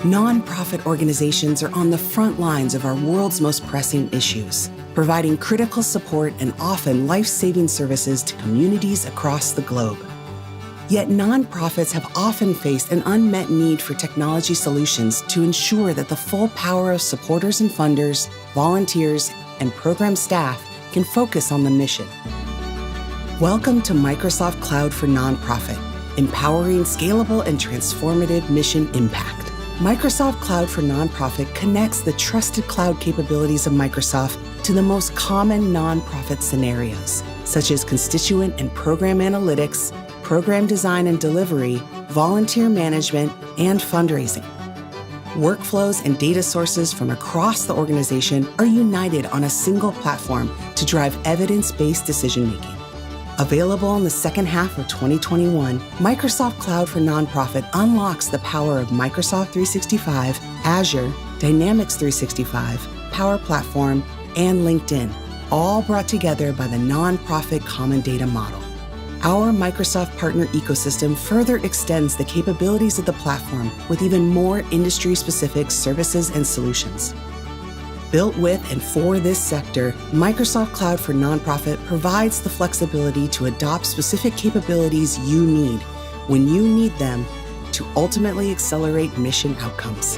Nonprofit organizations are on the front lines of our world's most pressing issues, providing critical support and often life-saving services to communities across the globe. Yet nonprofits have often faced an unmet need for technology solutions to ensure that the full power of supporters and funders, volunteers, and program staff can focus on the mission. Welcome to Microsoft Cloud for Nonprofit, empowering scalable and transformative mission impact. Microsoft Cloud for Nonprofit connects the trusted cloud capabilities of Microsoft to the most common nonprofit scenarios, such as constituent and program analytics, program design and delivery, volunteer management, and fundraising. Workflows and data sources from across the organization are united on a single platform to drive evidence-based decision-making. Available in the second half of 2021, Microsoft Cloud for Nonprofit unlocks the power of Microsoft 365, Azure, Dynamics 365, Power Platform, and LinkedIn, all brought together by the nonprofit common data model. Our Microsoft partner ecosystem further extends the capabilities of the platform with even more industry-specific services and solutions. Built with and for this sector, Microsoft Cloud for Nonprofit provides the flexibility to adopt specific capabilities you need when you need them to ultimately accelerate mission outcomes.